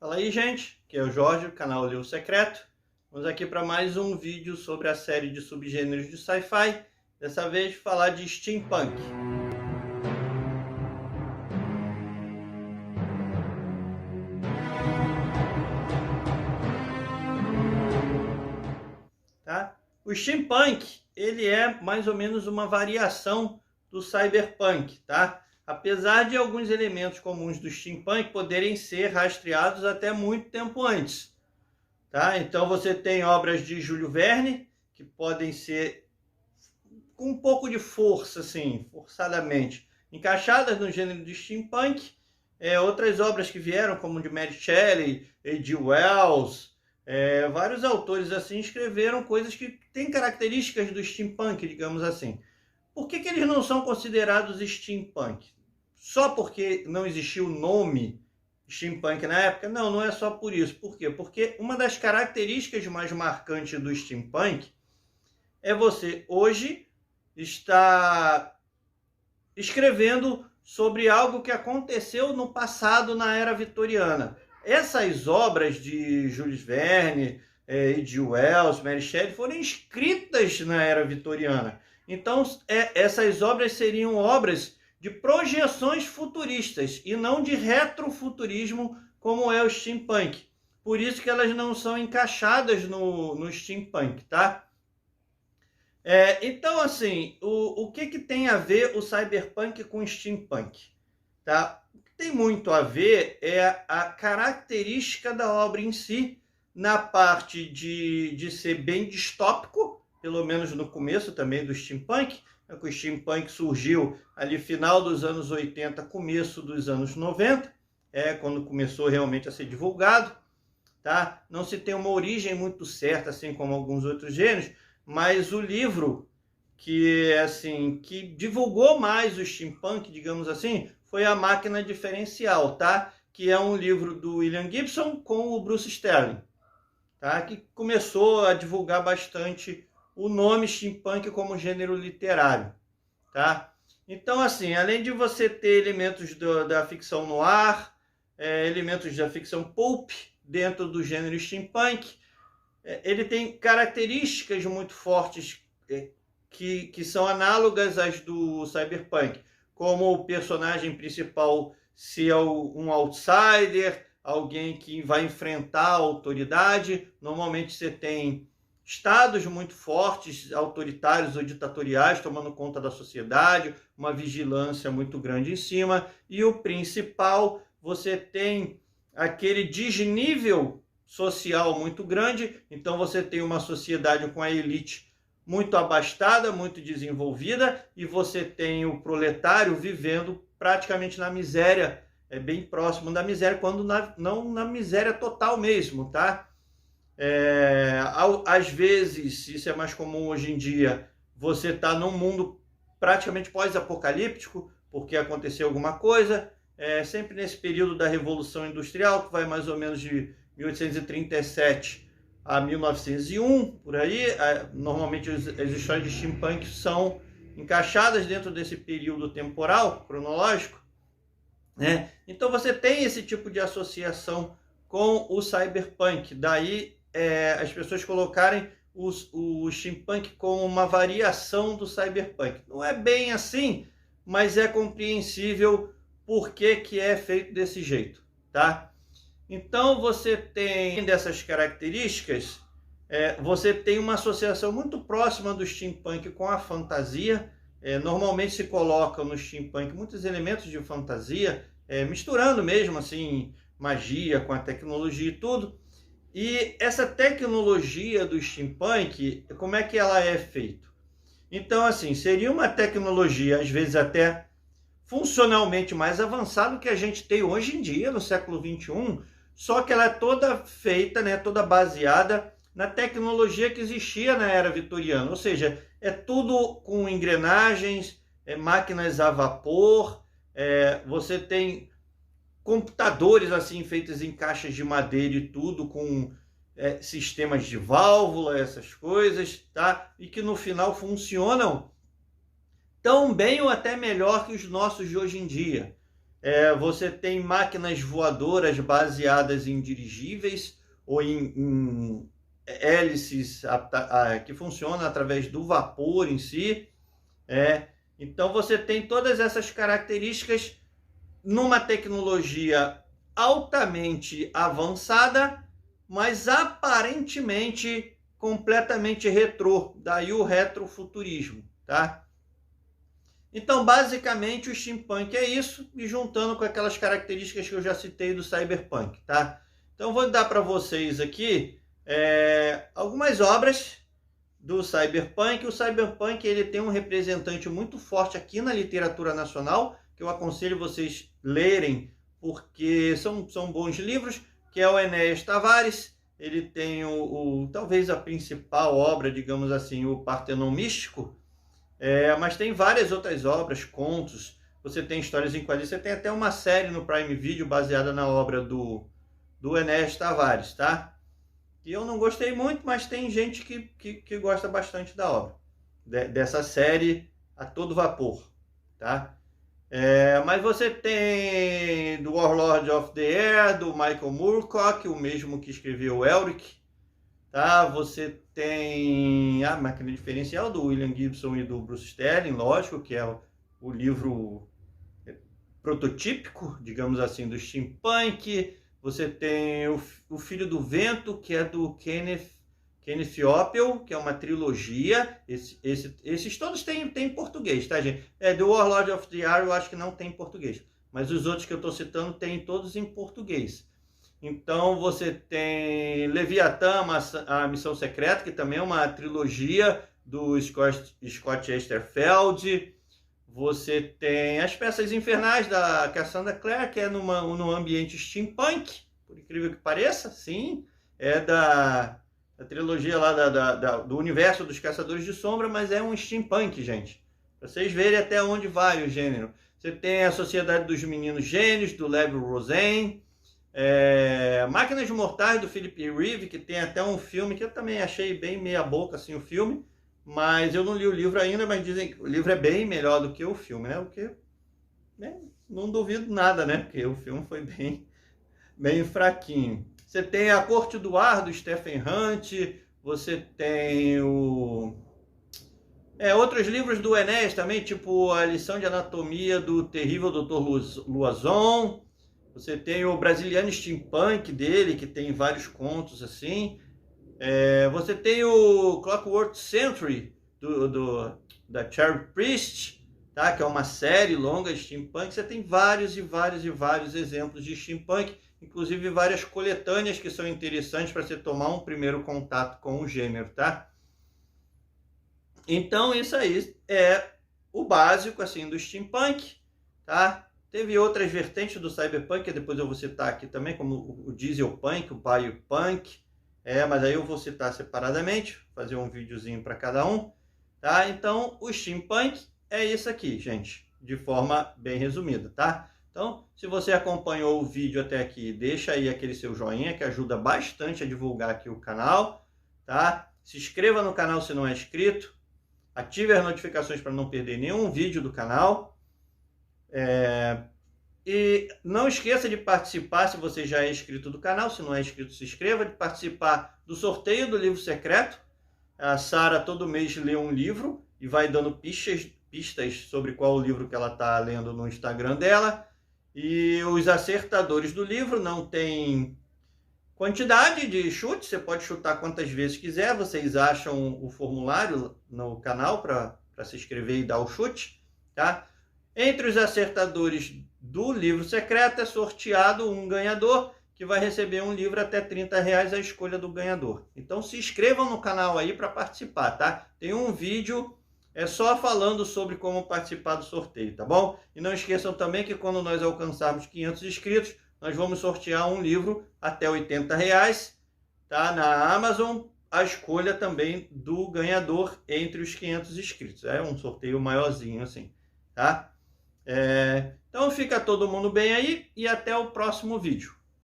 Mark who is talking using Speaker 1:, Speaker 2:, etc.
Speaker 1: Fala aí, gente, aqui é o Jorge, do canal Livro Secreto. Vamos aqui para mais um vídeo sobre a série de subgêneros de sci-fi. Dessa vez falar de steampunk. Tá? O steampunk, ele é mais ou menos uma variação do cyberpunk, tá? Apesar de alguns elementos comuns do steampunk poderem ser rastreados até muito tempo antes, tá? Então você tem obras de Júlio Verne que podem ser com um pouco de força, assim, forçadamente, encaixadas no gênero de steampunk. Outras obras que vieram, como de Mary Shelley, H.G. Wells, vários autores assim escreveram coisas que têm características do steampunk, digamos assim. Por que eles não são considerados steampunk? Só porque não existiu o nome steampunk na época? Não, não é só por isso. Por quê? Porque uma das características mais marcantes do steampunk é você hoje estar escrevendo sobre algo que aconteceu no passado, na era vitoriana. Essas obras de Jules Verne, H.G. Wells, Mary Shelley foram escritas na era vitoriana. Então, essas obras seriam obras de projeções futuristas e não de retrofuturismo, como é o steampunk. Por isso que elas não são encaixadas no steampunk, tá? Então, assim, o que tem a ver o cyberpunk com o steampunk? Tá? O que tem muito a ver é a característica da obra em si, na parte de ser bem distópico, pelo menos no começo também do steampunk. O steampunk surgiu ali final dos anos 80, começo dos anos 90, quando começou realmente a ser divulgado. Tá? Não se tem uma origem muito certa, assim como alguns outros gêneros, mas o livro que divulgou mais o steampunk, digamos assim, foi A Máquina Diferencial, tá? Que é um livro do William Gibson com o Bruce Sterling, tá? Que começou a divulgar bastante o nome steampunk como gênero literário, tá? Então, assim, além de você ter elementos da ficção noir, elementos da ficção pulp dentro do gênero steampunk, ele tem características muito fortes que são análogas às do cyberpunk, como o personagem principal ser um outsider, alguém que vai enfrentar a autoridade. Normalmente você tem estados muito fortes, autoritários ou ditatoriais, tomando conta da sociedade, uma vigilância muito grande em cima, e o principal, você tem aquele desnível social muito grande. Então você tem uma sociedade com a elite muito abastada, muito desenvolvida, e você tem o proletário vivendo praticamente na miséria, bem próximo da miséria, quando não na miséria total mesmo, tá? Às vezes, isso é mais comum hoje em dia, você está num mundo praticamente pós-apocalíptico, porque aconteceu alguma coisa, sempre nesse período da Revolução Industrial, que vai mais ou menos de 1837 a 1901, por aí. Normalmente as histórias de steampunk são encaixadas dentro desse período temporal, cronológico, né? Então você tem esse tipo de associação com o cyberpunk. Daí as pessoas colocarem o steampunk como uma variação do cyberpunk. Não é bem assim, mas é compreensível por que é feito desse jeito, tá? Então você tem dessas características, você tem uma associação muito próxima do steampunk com a fantasia. Normalmente se coloca no steampunk muitos elementos de fantasia, misturando mesmo assim magia com a tecnologia e tudo. E essa tecnologia do steampunk, como é que ela é feita? Então, assim, seria uma tecnologia, às vezes até funcionalmente mais avançada do que a gente tem hoje em dia, no século XXI, só que ela é toda feita, né, toda baseada na tecnologia que existia na era vitoriana. Ou seja, é tudo com engrenagens, máquinas a vapor, você tem computadores assim feitos em caixas de madeira e tudo, com sistemas de válvula, essas coisas, tá? E que no final funcionam tão bem ou até melhor que os nossos de hoje em dia. Você tem máquinas voadoras baseadas em dirigíveis ou em hélices que funcionam através do vapor em si. Então você tem todas essas características numa tecnologia altamente avançada, mas aparentemente completamente retrô, daí o retrofuturismo, tá? Então, basicamente, o steampunk é isso, e juntando com aquelas características que eu já citei do cyberpunk, tá? Então, vou dar para vocês aqui algumas obras do cyberpunk. O cyberpunk ele tem um representante muito forte aqui na literatura nacional, que eu aconselho vocês lerem, porque são bons livros, que é o Enéas Tavares. Ele tem talvez a principal obra, digamos assim, o Partenon Místico, mas tem várias outras obras, contos, você tem histórias em quadrinhos, você tem até uma série no Prime Video baseada na obra do Enéas Tavares, tá? E eu não gostei muito, mas tem gente que gosta bastante da obra, dessa série a todo vapor, tá? Mas você tem do Warlord of the Air, do Michael Moorcock, o mesmo que escreveu Elric, tá? Você tem a Máquina Diferencial do William Gibson e do Bruce Sterling, lógico, que é o livro prototípico, digamos assim, do steampunk. Você tem o Filho do Vento, que é do Kenneth Oppel, que é uma trilogia. Esses todos têm em português, tá, gente? Do Warlord of the Air eu acho que não tem em português, mas os outros que eu estou citando têm todos em português. Então você tem Leviatã, a Missão Secreta, que também é uma trilogia do Scott Esterfeld. Você tem As Peças Infernais, da Cassandra Clare, que é num ambiente steampunk, por incrível que pareça, sim. É da trilogia lá do universo dos Caçadores de Sombra, mas é um steampunk, gente. Pra vocês verem até onde vai o gênero. Você tem A Sociedade dos Meninos Gênios, do Lev Rosen. Máquinas Mortais, do Philip Reeve, que tem até um filme, que eu também achei bem meia boca, assim, o filme. Mas eu não li o livro ainda, mas dizem que o livro é bem melhor do que o filme, né? O que, não duvido nada, né? Porque o filme foi bem fraquinho. Você tem A Corte do Ar, do Stephen Hunt. Você tem outros livros do Enéas também, tipo A Lição de Anatomia do Terrível Dr. Loison. Você tem o Brasiliano Steampunk dele, que tem vários contos assim. Você tem o Clockwork Century da Cherry Priest, tá? Que é uma série longa de steampunk. Você tem vários e vários exemplos de steampunk, inclusive várias coletâneas que são interessantes para você tomar um primeiro contato com o gênero, tá? Então isso aí é o básico assim do steampunk, tá? Teve outras vertentes do cyberpunk, que depois eu vou citar aqui também, como o dieselpunk, o biopunk. Mas aí eu vou citar separadamente, fazer um videozinho para cada um, tá? Então, o steampunk é isso aqui, gente, de forma bem resumida, tá? Então, se você acompanhou o vídeo até aqui, deixa aí aquele seu joinha, que ajuda bastante a divulgar aqui o canal, tá? Se inscreva no canal se não é inscrito, ative as notificações para não perder nenhum vídeo do canal. E não esqueça de participar, se você já é inscrito do canal, se não é inscrito, se inscreva, de participar do sorteio do livro secreto. A Sara todo mês lê um livro e vai dando pistas sobre qual o livro que ela está lendo no Instagram dela. E os acertadores do livro não tem quantidade de chute, você pode chutar quantas vezes quiser. Vocês acham o formulário no canal para se inscrever e dar o chute, tá? Entre os acertadores do livro secreto é sorteado um ganhador que vai receber um livro até R$30 a escolha do ganhador. Então se inscrevam no canal aí para participar, tá? Tem um vídeo só falando sobre como participar do sorteio, tá bom? E não esqueçam também que quando nós alcançarmos 500 inscritos, nós vamos sortear um livro até R$80, tá? Na Amazon, a escolha também do ganhador entre os 500 inscritos. É um sorteio maiorzinho assim, tá? Então fica todo mundo bem aí e até o próximo vídeo.